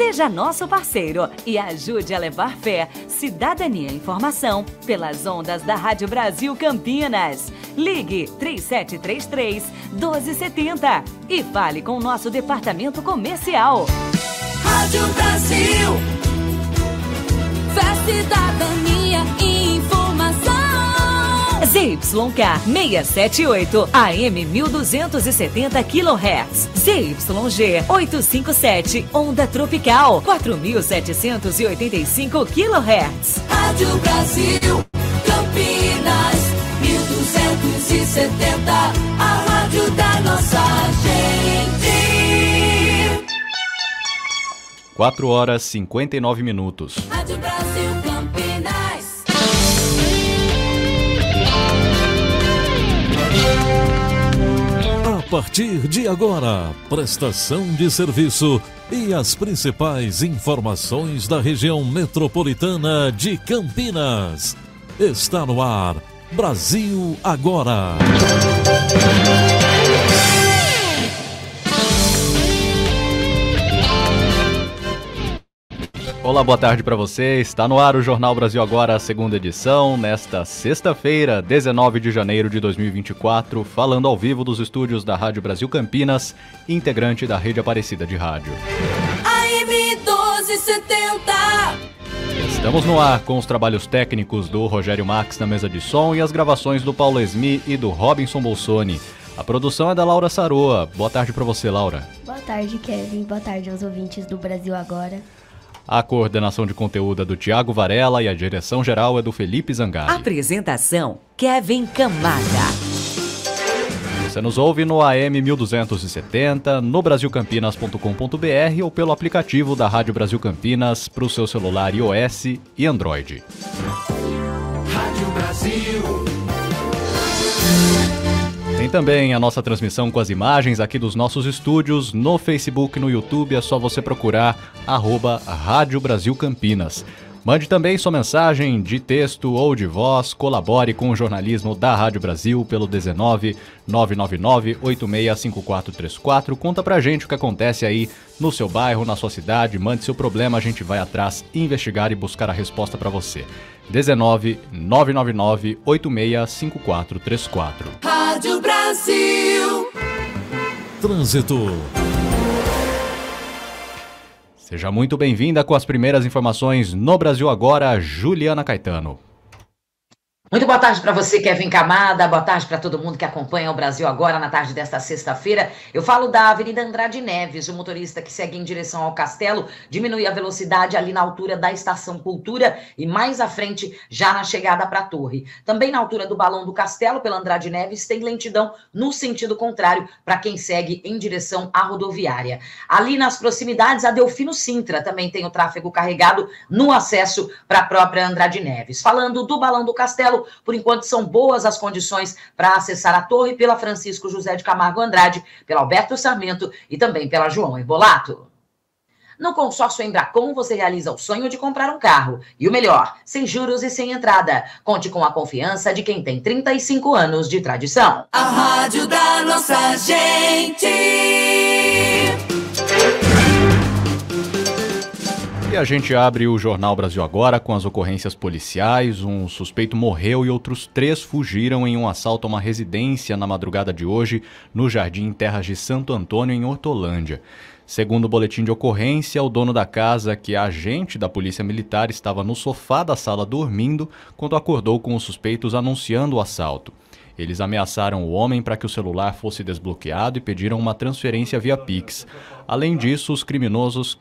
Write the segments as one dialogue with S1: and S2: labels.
S1: Seja nosso parceiro e ajude a levar fé, cidadania e informação pelas ondas da Rádio Brasil Campinas. Ligue 3733-1270 e fale com o nosso departamento comercial.
S2: Rádio Brasil, fé, cidadania e informação.
S1: ZYK 678 AM 1270 kHz. ZYG 857 onda tropical 4785 kHz.
S2: Rádio Brasil Campinas 1270, a rádio da nossa gente.
S3: 4h59.
S2: Rádio Brasil Campinas.
S4: A partir de agora, prestação de serviço e as principais informações da região metropolitana de Campinas. Está no ar, Brasil Agora.
S3: Olá, boa tarde para você. Está no ar o Jornal Brasil Agora, a segunda edição, nesta sexta-feira, 19 de janeiro de 2024, falando ao vivo dos estúdios da Rádio Brasil Campinas, integrante da Rede Aparecida de Rádio.
S2: AM 1270.
S3: Estamos no ar com os trabalhos técnicos do Rogério Max na mesa de som e as gravações do Paulo Esmi e do Robinson Bolsoni. A produção é da Laura Saroa. Boa tarde para você, Laura.
S5: Boa tarde, Kevin. Boa tarde aos ouvintes do Brasil Agora.
S3: A coordenação de conteúdo é do Tiago Varela e a direção geral é do Felipe Zangari.
S1: Apresentação, Kevin Camada.
S3: Você nos ouve no AM 1270, no brasilcampinas.com.br ou pelo aplicativo da Rádio Brasil Campinas para o seu celular iOS e Android.
S2: Rádio Brasil.
S3: Tem também a nossa transmissão com as imagens aqui dos nossos estúdios no Facebook e no YouTube. É só você procurar @Rádio Brasil Campinas. Mande também sua mensagem de texto ou de voz. Colabore com o jornalismo da Rádio Brasil pelo 19 999 865434. Conta pra gente o que acontece aí no seu bairro, na sua cidade. Mande seu problema, a gente vai atrás, investigar e buscar a resposta pra você. 19 999 865434.
S2: Rádio Brasil.
S4: Trânsito.
S3: Seja muito bem-vinda com as primeiras informações no Brasil Agora, Juliana Caetano.
S6: Muito boa tarde para você, Kevin Camada. Boa tarde para todo mundo que acompanha o Brasil Agora na tarde desta sexta-feira. Eu falo da Avenida Andrade Neves. O motorista que segue em direção ao Castelo diminui a velocidade ali na altura da Estação Cultura e mais à frente, já na chegada para a Torre. Também na altura do Balão do Castelo, pela Andrade Neves, tem lentidão no sentido contrário para quem segue em direção à rodoviária. Ali nas proximidades, a Delfino Sintra também tem o tráfego carregado no acesso para a própria Andrade Neves. Falando do Balão do Castelo, por enquanto são boas as condições para acessar a torre pela Francisco José de Camargo Andrade, pela Alberto Sarmento e também pela João Herbolato. No consórcio Embracon, você realiza o sonho de comprar um carro. E o melhor, sem juros e sem entrada. Conte com a confiança de quem tem 35 anos de tradição.
S2: A rádio da nossa gente.
S3: E a gente abre o Jornal Brasil Agora com as ocorrências policiais. Um suspeito morreu e outros 3 fugiram em um assalto a uma residência na madrugada de hoje no Jardim Terras de Santo Antônio, em Hortolândia. Segundo o boletim de ocorrência, o dono da casa, que é agente da Polícia Militar, estava no sofá da sala dormindo quando acordou com os suspeitos anunciando o assalto. Eles ameaçaram o homem para que o celular fosse desbloqueado e pediram uma transferência via Pix. Além disso, os criminosos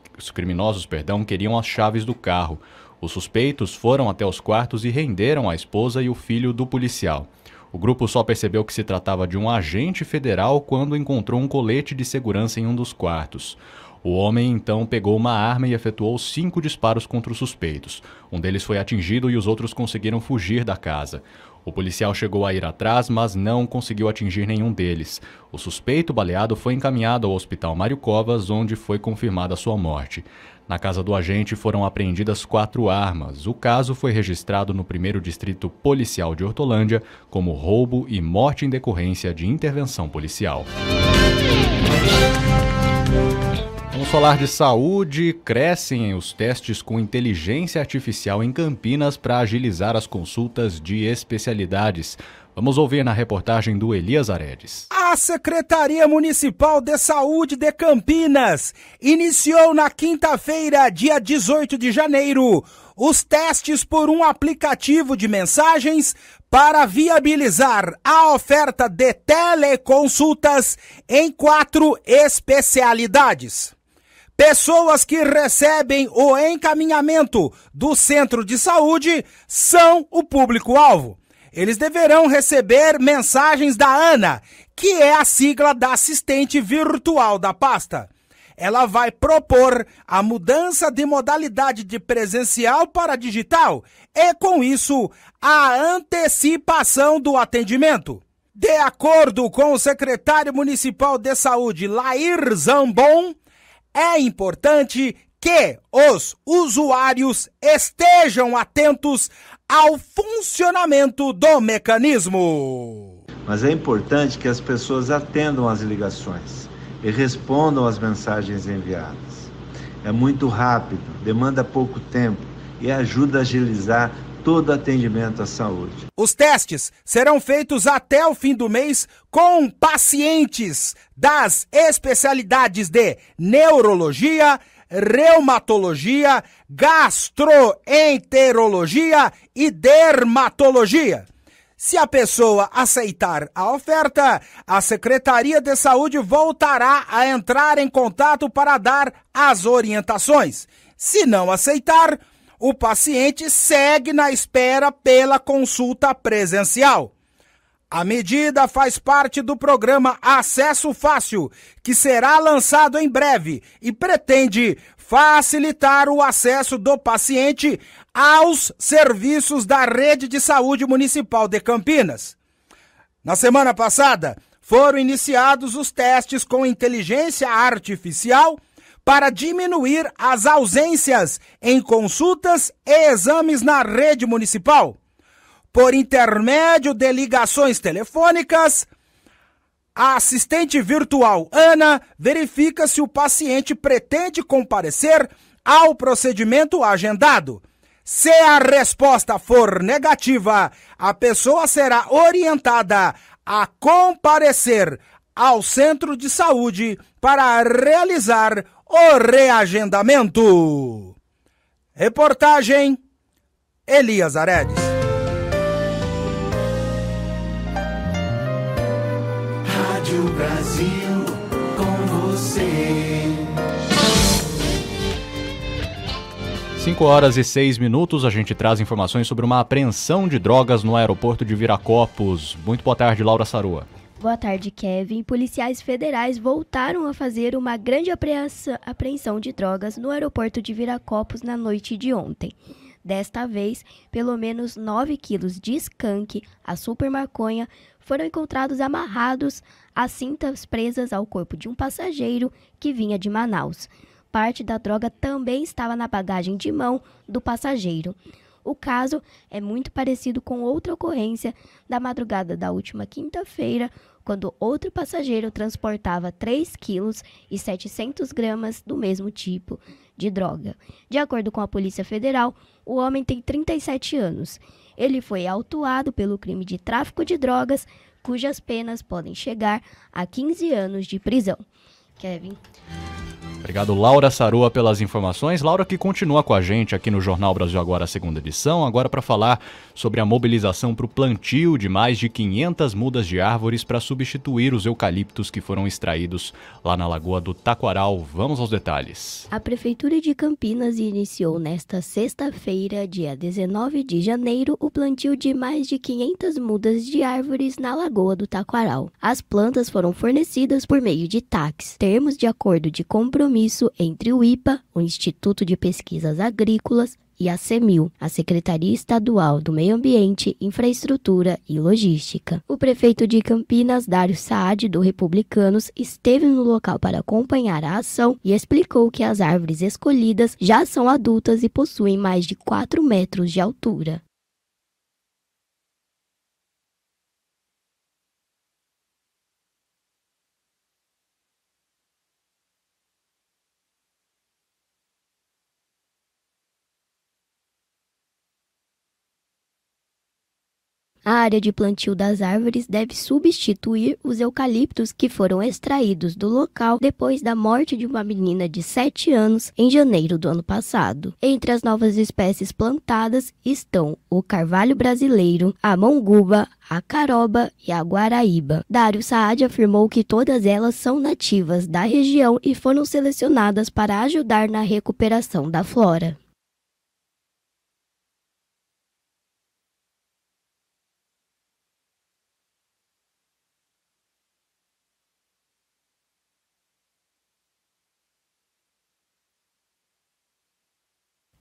S3: queriam as chaves do carro. Os suspeitos foram até os quartos e renderam a esposa e o filho do policial. O grupo só percebeu que se tratava de um agente federal quando encontrou um colete de segurança em um dos quartos. O homem então pegou uma arma e efetuou 5 disparos contra os suspeitos. Um deles foi atingido e os outros conseguiram fugir da casa. O policial chegou a ir atrás, mas não conseguiu atingir nenhum deles. O suspeito baleado foi encaminhado ao Hospital Mário Covas, onde foi confirmada sua morte. Na casa do agente foram apreendidas 4 armas. O caso foi registrado no 1º Distrito Policial de Hortolândia como roubo e morte em decorrência de intervenção policial. Vamos falar de saúde. Crescem os testes com inteligência artificial em Campinas para agilizar as consultas de especialidades. Vamos ouvir na reportagem do Elias Aredes.
S7: A Secretaria Municipal de Saúde de Campinas iniciou na quinta-feira, dia 18 de janeiro, os testes por um aplicativo de mensagens para viabilizar a oferta de teleconsultas em 4 especialidades. Pessoas que recebem o encaminhamento do centro de saúde são o público-alvo. Eles deverão receber mensagens da ANA, que é a sigla da assistente virtual da pasta. Ela vai propor a mudança de modalidade de presencial para digital e, com isso, a antecipação do atendimento. De acordo com o secretário municipal de saúde, Lair Zambon, é importante que os usuários estejam atentos ao funcionamento do mecanismo.
S8: Mas é importante que as pessoas atendam às ligações e respondam às mensagens enviadas. É muito rápido, demanda pouco tempo e ajuda a agilizar todo atendimento à saúde.
S7: Os testes serão feitos até o fim do mês com pacientes das especialidades de neurologia, reumatologia, gastroenterologia e dermatologia. Se a pessoa aceitar a oferta, a Secretaria de Saúde voltará a entrar em contato para dar as orientações. Se não aceitar, o paciente segue na espera pela consulta presencial. A medida faz parte do programa Acesso Fácil, que será lançado em breve e pretende facilitar o acesso do paciente aos serviços da Rede de Saúde Municipal de Campinas. Na semana passada, foram iniciados os testes com inteligência artificial para diminuir as ausências em consultas e exames na rede municipal. Por intermédio de ligações telefônicas, a assistente virtual Ana verifica se o paciente pretende comparecer ao procedimento agendado. Se a resposta for negativa, a pessoa será orientada a comparecer ao centro de saúde para realizar o reagendamento. Reportagem Elias Aredes.
S2: Rádio Brasil com você.
S3: 5h06, a gente traz informações sobre uma apreensão de drogas no aeroporto de Viracopos. Muito boa tarde, Laura Sarua.
S5: Boa tarde, Kevin. Policiais federais voltaram a fazer uma grande apreensão de drogas no aeroporto de Viracopos na noite de ontem. Desta vez, pelo menos 9 quilos de skunk, a super maconha, foram encontrados amarrados a cintas presas ao corpo de um passageiro que vinha de Manaus. Parte da droga também estava na bagagem de mão do passageiro. O caso é muito parecido com outra ocorrência da madrugada da última quinta-feira, quando outro passageiro transportava 3 quilos e 700 gramas do mesmo tipo de droga. De acordo com a Polícia Federal, o homem tem 37 anos. Ele foi autuado pelo crime de tráfico de drogas, cujas penas podem chegar a 15 anos de prisão. Kevin.
S3: Obrigado, Laura Sarua, pelas informações. Laura, que continua com a gente aqui no Jornal Brasil Agora, segunda edição, agora para falar sobre a mobilização para o plantio de mais de 500 mudas de árvores para substituir os eucaliptos que foram extraídos lá na Lagoa do Taquaral. Vamos aos detalhes.
S5: A Prefeitura de Campinas iniciou nesta sexta-feira, dia 19 de janeiro, o plantio de mais de 500 mudas de árvores na Lagoa do Taquaral. As plantas foram fornecidas por meio de TACs, termos de acordo de compromisso entre o IPA, o Instituto de Pesquisas Agrícolas, e a CEMIL, a Secretaria Estadual do Meio Ambiente, Infraestrutura e Logística. O prefeito de Campinas, Dário Saad, do Republicanos, esteve no local para acompanhar a ação e explicou que as árvores escolhidas já são adultas e possuem mais de 4 metros de altura. A área de plantio das árvores deve substituir os eucaliptos que foram extraídos do local depois da morte de uma menina de 7 anos em janeiro do ano passado. Entre as novas espécies plantadas estão o carvalho brasileiro, a monguba, a caroba e a guaraíba. Dário Saad afirmou que todas elas são nativas da região e foram selecionadas para ajudar na recuperação da flora.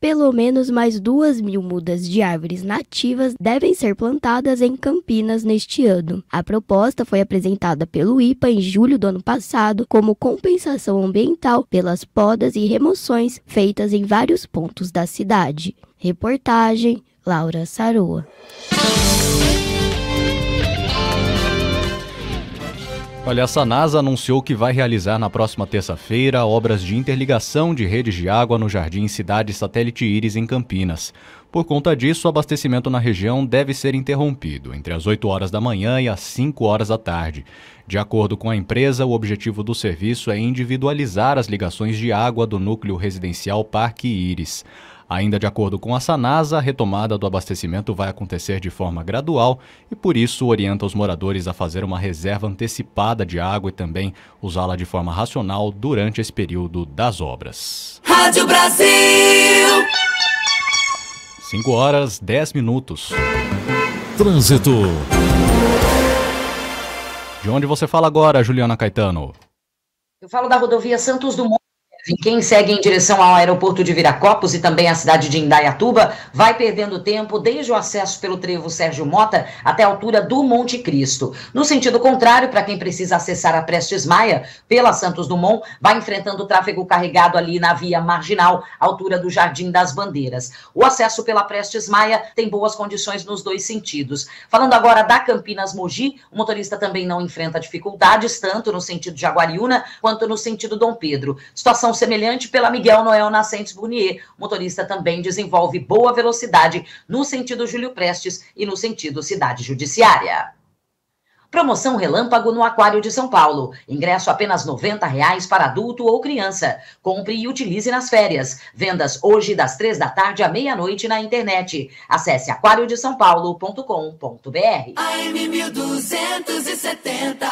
S5: Pelo menos mais 2.000 mudas de árvores nativas devem ser plantadas em Campinas neste ano. A proposta foi apresentada pelo IPA em julho do ano passado como compensação ambiental pelas podas e remoções feitas em vários pontos da cidade. Reportagem Laura Saroa.
S3: Olha, a Sanasa anunciou que vai realizar na próxima terça-feira obras de interligação de redes de água no Jardim Cidade Satélite Íris, em Campinas. Por conta disso, o abastecimento na região deve ser interrompido entre as 8 horas da manhã e as 5 horas da tarde. De acordo com a empresa, o objetivo do serviço é individualizar as ligações de água do núcleo residencial Parque Íris. Ainda de acordo com a Sanasa, a retomada do abastecimento vai acontecer de forma gradual e, por isso, orienta os moradores a fazer uma reserva antecipada de água e também usá-la de forma racional durante esse período das obras.
S2: Rádio Brasil!
S3: 5 horas, 10 minutos.
S4: Trânsito.
S3: De onde você fala agora, Juliana Caetano?
S6: Eu falo da rodovia Santos Dumont. Quem segue em direção ao aeroporto de Viracopos e também à cidade de Indaiatuba vai perdendo tempo desde o acesso pelo trevo Sérgio Mota até a altura do Monte Cristo. No sentido contrário, para quem precisa acessar a Prestes Maia pela Santos Dumont, vai enfrentando o tráfego carregado ali na via marginal, altura do Jardim das Bandeiras. O acesso pela Prestes Maia tem boas condições nos dois sentidos. Falando agora da Campinas Mogi, o motorista também não enfrenta dificuldades, tanto no sentido Jaguariúna quanto no sentido Dom Pedro. Situação semelhante pela Miguel Noel Nascentes Burnier. O motorista também desenvolve boa velocidade no sentido Júlio Prestes e no sentido Cidade Judiciária. Promoção Relâmpago no Aquário de São Paulo. Ingresso apenas R$ 90 para adulto ou criança. Compre e utilize nas férias. Vendas hoje das 3 da tarde à meia-noite na internet. Acesse aquariodesaopaulo.com.br.
S2: AM 1270.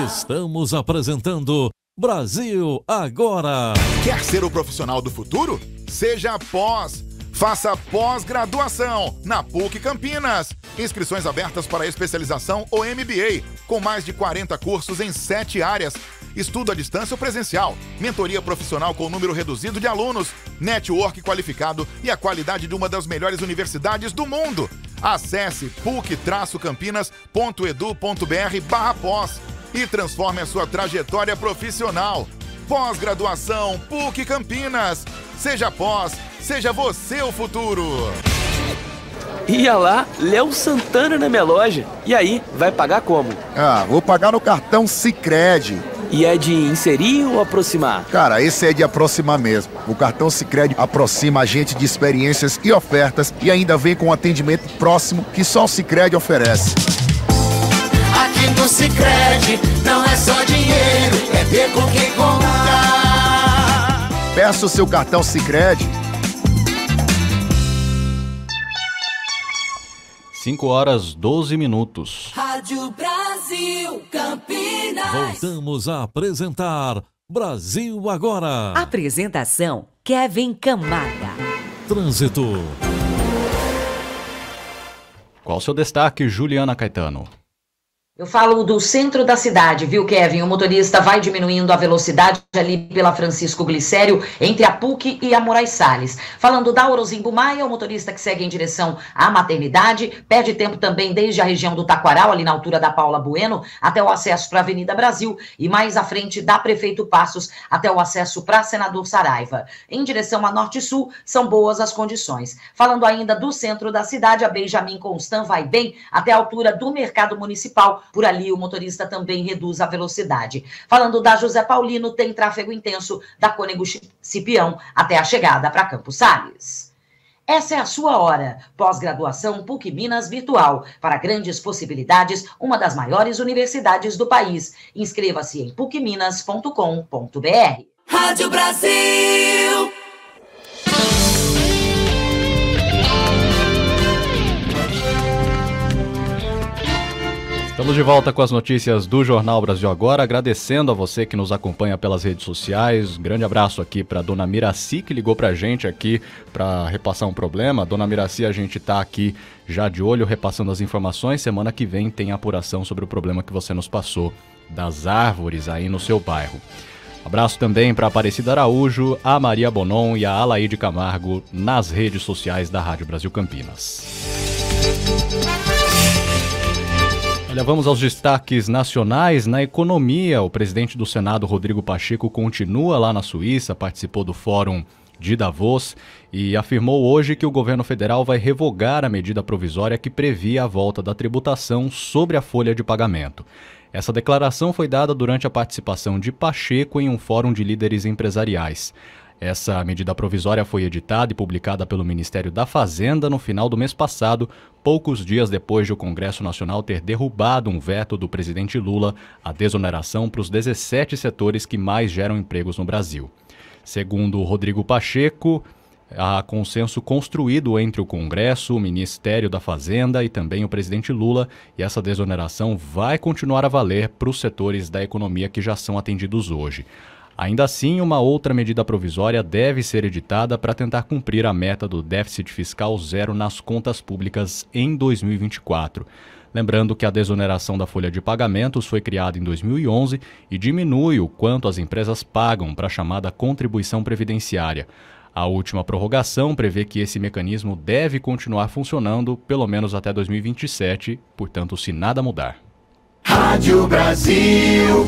S4: Estamos apresentando Brasil Agora.
S9: Quer ser o profissional do futuro? Seja pós. Faça pós-graduação na PUC Campinas. Inscrições abertas para especialização ou MBA, com mais de 40 cursos em 7 áreas. Estudo à distância ou presencial, mentoria profissional com número reduzido de alunos, network qualificado e a qualidade de uma das melhores universidades do mundo. Acesse puc-campinas.edu.br/pós e transforme a sua trajetória profissional. Pós-graduação PUC Campinas. Seja pós, seja você o futuro.
S10: Ia lá, Léo Santana na minha loja. E aí, vai pagar como?
S11: Vou pagar no cartão Sicredi.
S10: E é de inserir ou aproximar?
S11: Cara, esse é de aproximar mesmo. O cartão Sicredi aproxima a gente de experiências e ofertas e ainda vem com um atendimento próximo que só o Sicredi oferece.
S2: Aqui no Sicredi não é só dinheiro, é ter com quem contar.
S11: Peça o seu cartão Sicredi.
S3: 5 horas, 12 minutos.
S2: Rádio Brasil Campinas.
S4: Voltamos a apresentar Brasil Agora.
S1: Apresentação Kevin Camada.
S4: Trânsito.
S3: Qual o seu destaque, Juliana Caetano?
S6: Eu falo do centro da cidade, viu, Kevin? O motorista vai diminuindo a velocidade ali pela Francisco Glicério, entre a PUC e a Moraes Salles. Falando da Orozimbo Maia, o motorista que segue em direção à maternidade, perde tempo também desde a região do Taquaral, ali na altura da Paula Bueno, até o acesso para a Avenida Brasil, e mais à frente da Prefeito Passos, até o acesso para Senador Saraiva. Em direção a Norte e Sul, são boas as condições. Falando ainda do centro da cidade, a Benjamin Constant vai bem até a altura do Mercado Municipal. Por ali, o motorista também reduz a velocidade. Falando da José Paulino, tem tráfego intenso da Cônego Cipião até a chegada para Campos Sales. Essa é a sua hora. Pós-graduação PUC Minas Virtual. Para grandes possibilidades, uma das maiores universidades do país. Inscreva-se em pucminas.com.br.
S2: Rádio Brasil.
S3: Estamos de volta com as notícias do Jornal Brasil Agora, agradecendo a você que nos acompanha pelas redes sociais. Um grande abraço aqui para dona Miraci, que ligou para a gente aqui para repassar um problema. Dona Miraci, a gente está aqui já de olho, repassando as informações. Semana que vem tem apuração sobre o problema que você nos passou das árvores aí no seu bairro. Abraço também para a Aparecida Araújo, a Maria Bonon e a Alaide Camargo nas redes sociais da Rádio Brasil Campinas. Olha, vamos aos destaques nacionais. Na economia, o presidente do Senado, Rodrigo Pacheco, continua lá na Suíça, participou do Fórum de Davos e afirmou hoje que o governo federal vai revogar a medida provisória que previa a volta da tributação sobre a folha de pagamento. Essa declaração foi dada durante a participação de Pacheco em um fórum de líderes empresariais. Essa medida provisória foi editada e publicada pelo Ministério da Fazenda no final do mês passado, poucos dias depois de o Congresso Nacional ter derrubado um veto do presidente Lula à desoneração para os 17 setores que mais geram empregos no Brasil. Segundo Rodrigo Pacheco, há consenso construído entre o Congresso, o Ministério da Fazenda e também o presidente Lula, e essa desoneração vai continuar a valer para os setores da economia que já são atendidos hoje. Ainda assim, uma outra medida provisória deve ser editada para tentar cumprir a meta do déficit fiscal zero nas contas públicas em 2024. Lembrando que a desoneração da folha de pagamentos foi criada em 2011 e diminui o quanto as empresas pagam para a chamada contribuição previdenciária. A última prorrogação prevê que esse mecanismo deve continuar funcionando pelo menos até 2027, portanto, se nada mudar.
S2: Rádio Brasil.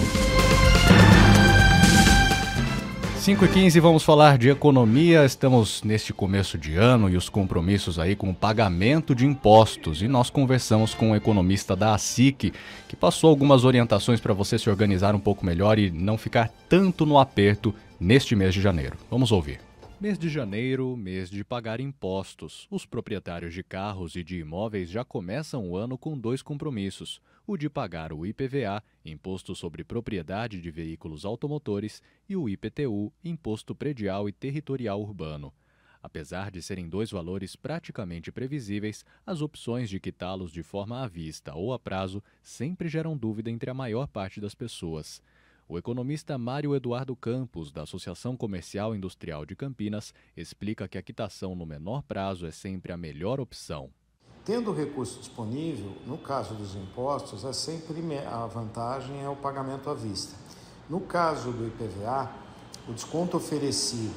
S3: 5h15, vamos falar de economia. Estamos neste começo de ano e os compromissos aí com o pagamento de impostos. E nós conversamos com um economista da ASIC, que passou algumas orientações para você se organizar um pouco melhor e não ficar tanto no aperto neste mês de janeiro. Vamos ouvir. Mês de janeiro, mês de pagar impostos. Os proprietários de carros e de imóveis já começam o ano com 2 compromissos. O de pagar o IPVA, Imposto sobre Propriedade de Veículos Automotores, e o IPTU, Imposto Predial e Territorial Urbano. Apesar de serem 2 valores praticamente previsíveis, as opções de quitá-los de forma à vista ou a prazo sempre geram dúvida entre a maior parte das pessoas. O economista Mário Eduardo Campos, da Associação Comercial e Industrial de Campinas, explica que a quitação no menor prazo é sempre a melhor opção.
S12: Tendo o recurso disponível, no caso dos impostos, é sempre a vantagem é o pagamento à vista. No caso do IPVA, o desconto oferecido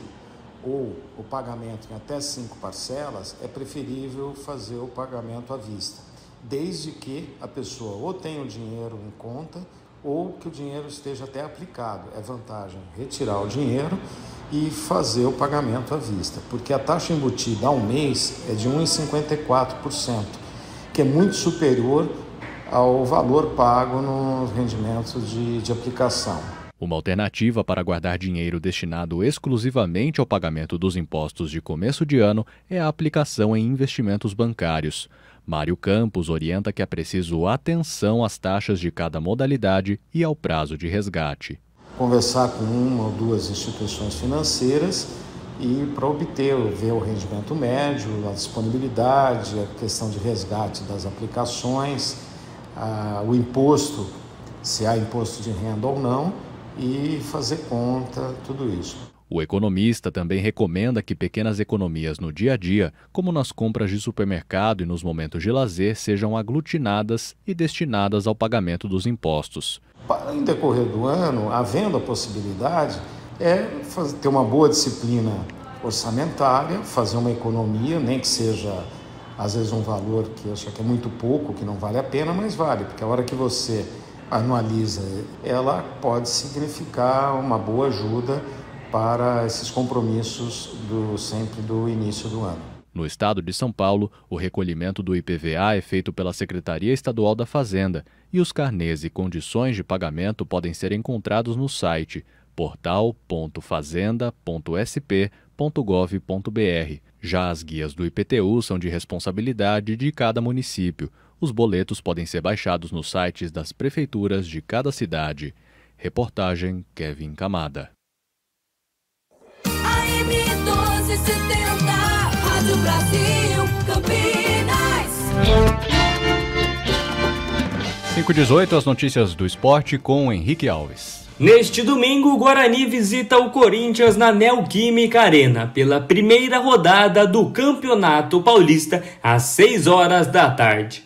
S12: ou o pagamento em até 5 parcelas, é preferível fazer o pagamento à vista, desde que a pessoa ou tenha o dinheiro em conta ou que o dinheiro esteja até aplicado. É vantagem retirar o dinheiro e fazer o pagamento à vista, porque a taxa embutida ao mês é de 1,54%, que é muito superior ao valor pago nos rendimentos de aplicação.
S3: Uma alternativa para guardar dinheiro destinado exclusivamente ao pagamento dos impostos de começo de ano é a aplicação em investimentos bancários. Mário Campos orienta que é preciso atenção às taxas de cada modalidade e ao prazo de resgate.
S12: Conversar com 1 ou 2 instituições financeiras e para obter, ver o rendimento médio, a disponibilidade, a questão de resgate das aplicações, o imposto, se há imposto de renda ou não, e fazer conta, tudo isso.
S3: O economista também recomenda que pequenas economias no dia a dia, como nas compras de supermercado e nos momentos de lazer, sejam aglutinadas e destinadas ao pagamento dos impostos.
S12: Para em decorrer do ano, havendo a possibilidade, ter uma boa disciplina orçamentária, fazer uma economia, nem que seja, às vezes, um valor que eu acho que é muito pouco, que não vale a pena, mas vale, porque a hora que você anualiza, ela pode significar uma boa ajuda para esses compromissos sempre do início do ano.
S3: No estado de São Paulo, o recolhimento do IPVA é feito pela Secretaria Estadual da Fazenda e os carnês e condições de pagamento podem ser encontrados no site portal.fazenda.sp.gov.br. Já as guias do IPTU são de responsabilidade de cada município. Os boletos podem ser baixados nos sites das prefeituras de cada cidade. Reportagem Kevin Camada.
S13: AM 1270, Rádio Brasil, Campinas.
S3: 5h18, as notícias do esporte com Henrique Alves.
S14: Neste domingo, o Guarani visita o Corinthians na Neoquímica Arena pela primeira rodada do Campeonato Paulista às 6 horas da tarde.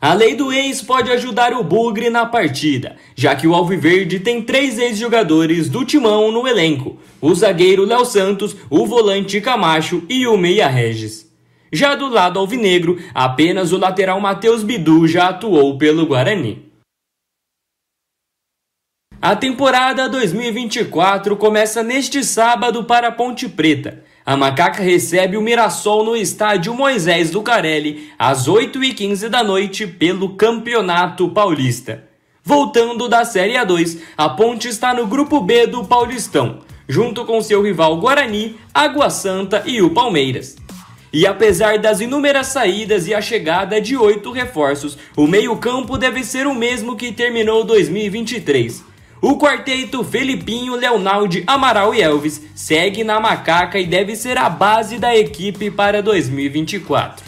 S14: A lei do ex pode ajudar o Bugre na partida, já que o Alviverde tem 3 ex-jogadores do Timão no elenco: o zagueiro Léo Santos, o volante Camacho e o meia Regis. Já do lado alvinegro, apenas o lateral Matheus Bidu já atuou pelo Guarani. A temporada 2024 começa neste sábado para Ponte Preta. A Macaca recebe o Mirassol no estádio Moisés Lucarelli às 8h15 da noite pelo Campeonato Paulista. Voltando da Série A2, a Ponte está no Grupo B do Paulistão, junto com seu rival Guarani, Água Santa e o Palmeiras. E apesar das inúmeras saídas e a chegada de 8 reforços, o meio-campo deve ser o mesmo que terminou 2023. O quarteto Felipinho, Leonaldi, Amaral e Elvis segue na Macaca e deve ser a base da equipe para 2024.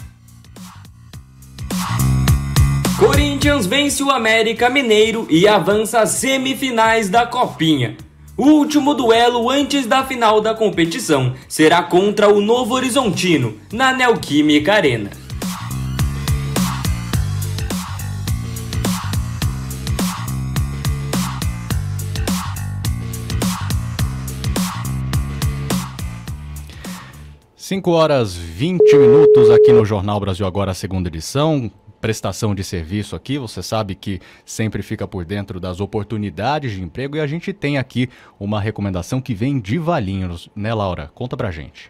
S14: Corinthians vence o América Mineiro e avança às semifinais da Copinha. O último duelo antes da final da competição será contra o Novo Horizontino, na Neoquímica Arena.
S3: Cinco horas 20 aqui no Jornal Brasil Agora, segunda edição. Prestação de serviço aqui, você sabe que sempre fica por dentro das oportunidades de emprego e a gente tem aqui uma recomendação que vem de Valinhos, né, Laura? Conta pra gente.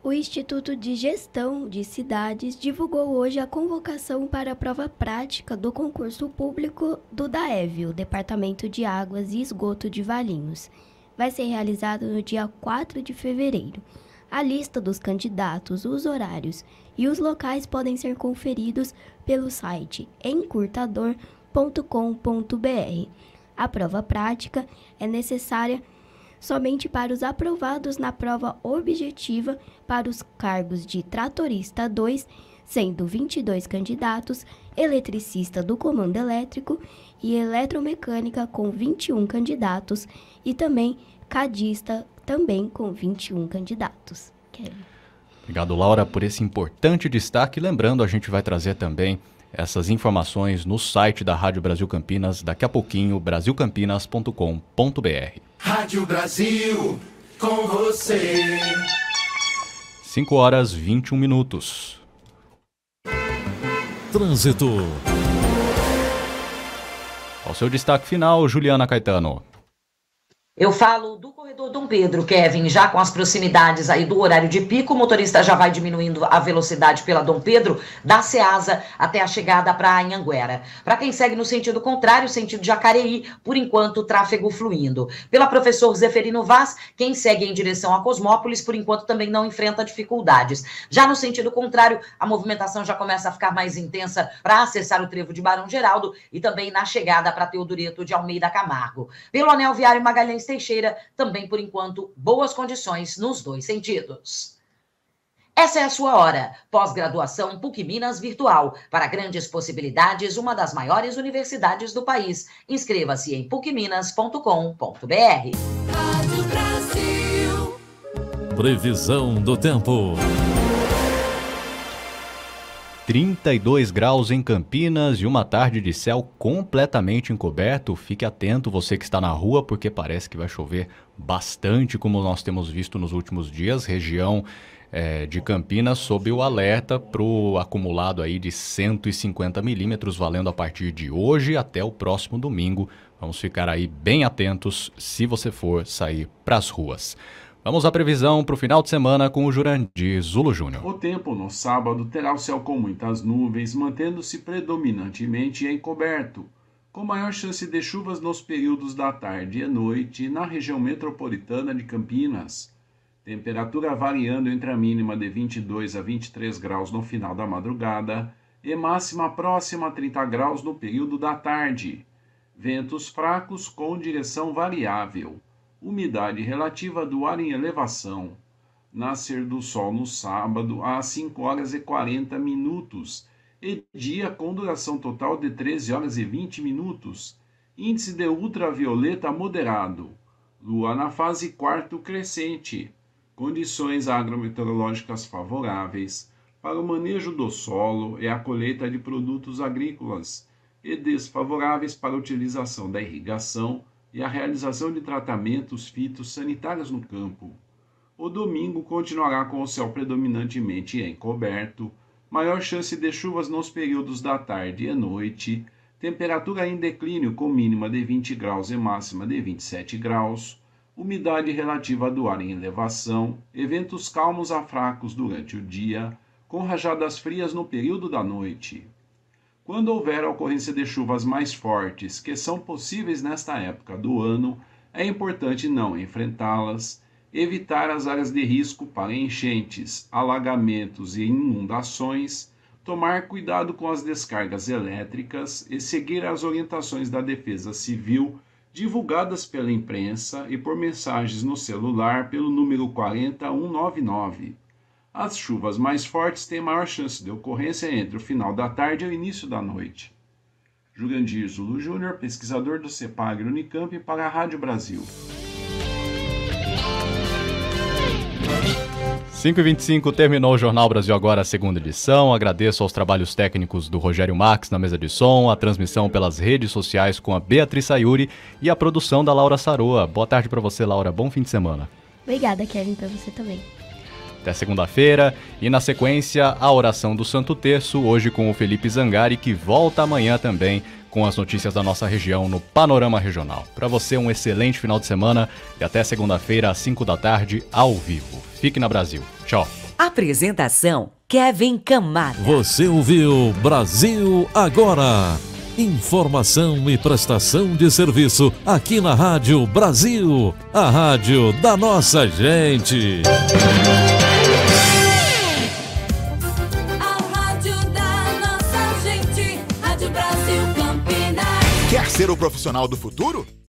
S5: O Instituto de Gestão de Cidades divulgou hoje a convocação para a prova prática do concurso público do DAEV, o Departamento de Águas e Esgoto de Valinhos. Vai ser realizado no dia 4 de fevereiro. A lista dos candidatos, os horários e os locais podem ser conferidos pelo site encurtador.com.br. A prova prática é necessária somente para os aprovados na prova objetiva para os cargos de tratorista 2, sendo 22 candidatos, eletricista do comando elétrico e eletromecânica com 21 candidatos e também cadista também com 21 candidatos.
S3: Obrigado, Laura, por esse importante destaque. Lembrando, a gente vai trazer também essas informações no site da Rádio Brasil Campinas, daqui a pouquinho, brasilcampinas.com.br.
S2: Rádio Brasil, com você.
S3: 5 horas 21.
S4: Trânsito.
S3: Ao seu destaque final, Juliana Caetano.
S6: Eu falo do corredor Dom Pedro, Kevin, já com as proximidades aí do horário de pico, o motorista já vai diminuindo a velocidade pela Dom Pedro, da Ceasa até a chegada para Anhanguera. Para quem segue no sentido contrário, sentido Jacareí, por enquanto o tráfego fluindo. Pela Professor Zeferino Vaz, quem segue em direção a Cosmópolis, por enquanto também não enfrenta dificuldades. Já no sentido contrário, a movimentação já começa a ficar mais intensa para acessar o trevo de Barão Geraldo e também na chegada para Teodoreto de Almeida Camargo. Pelo Anel Viário Magalhães Teixeira, também por enquanto boas condições nos dois sentidos. Essa é a sua hora. Pós-graduação PUC Minas Virtual. Para grandes possibilidades, uma das maiores universidades do país. Inscreva-se em pucminas.com.br.
S13: Rádio Brasil.
S4: Previsão do tempo.
S3: 32 graus em Campinas e uma tarde de céu completamente encoberto. Fique atento, você que está na rua, porque parece que vai chover bastante, como nós temos visto nos últimos dias. Região de Campinas sob o alerta para o acumulado aí de 150 milímetros, valendo a partir de hoje até o próximo domingo. Vamos ficar aí bem atentos se você for sair para as ruas. Vamos à previsão para o final de semana com o Jurandir Zulo Júnior.
S15: O tempo no sábado terá o céu com muitas nuvens, mantendo-se predominantemente encoberto, com maior chance de chuvas nos períodos da tarde e noite na região metropolitana de Campinas. Temperatura variando entre a mínima de 22 a 23 graus no final da madrugada e máxima próxima a 30 graus no período da tarde. Ventos fracos com direção variável. Umidade relativa do ar em elevação. Nascer do sol no sábado às 5 horas e 40 minutos e dia com duração total de 13 horas e 20 minutos. Índice de ultravioleta moderado. Lua na fase quarto crescente. Condições agrometeorológicas favoráveis para o manejo do solo e a colheita de produtos agrícolas e desfavoráveis para a utilização da irrigação e a realização de tratamentos fitossanitários no campo. O domingo continuará com o céu predominantemente encoberto, maior chance de chuvas nos períodos da tarde e noite, temperatura em declínio com mínima de 20 graus e máxima de 27 graus, umidade relativa do ar em elevação, eventos calmos a fracos durante o dia, com rajadas frias no período da noite. Quando houver a ocorrência de chuvas mais fortes, que são possíveis nesta época do ano, é importante não enfrentá-las, evitar as áreas de risco para enchentes, alagamentos e inundações, tomar cuidado com as descargas elétricas e seguir as orientações da Defesa Civil divulgadas pela imprensa e por mensagens no celular pelo número 40199. As chuvas mais fortes têm maior chance de ocorrência entre o final da tarde e o início da noite. Jurandir Zulu Júnior, pesquisador do CEPAGRE Unicamp, para a Rádio Brasil.
S3: 5h25, terminou o Jornal Brasil Agora, a segunda edição. Agradeço aos trabalhos técnicos do Rogério Max na mesa de som, a transmissão pelas redes sociais com a Beatriz Sayuri e a produção da Laura Saroa. Boa tarde para você, Laura. Bom fim de semana.
S5: Obrigada, Kevin, para você também.
S3: Até segunda-feira. E na sequência, a oração do Santo Terço, hoje com o Felipe Zangari, que volta amanhã também com as notícias da nossa região no Panorama Regional. Para você, um excelente final de semana e até segunda-feira às 5 da tarde, ao vivo. Fique na Brasil. Tchau.
S1: Apresentação, Kevin Camada.
S4: Você ouviu Brasil Agora. Informação e prestação de serviço aqui na Rádio Brasil, a rádio da nossa gente.
S13: A rádio da nossa gente, Rádio Brasil Campinas.
S9: Quer ser o profissional do futuro?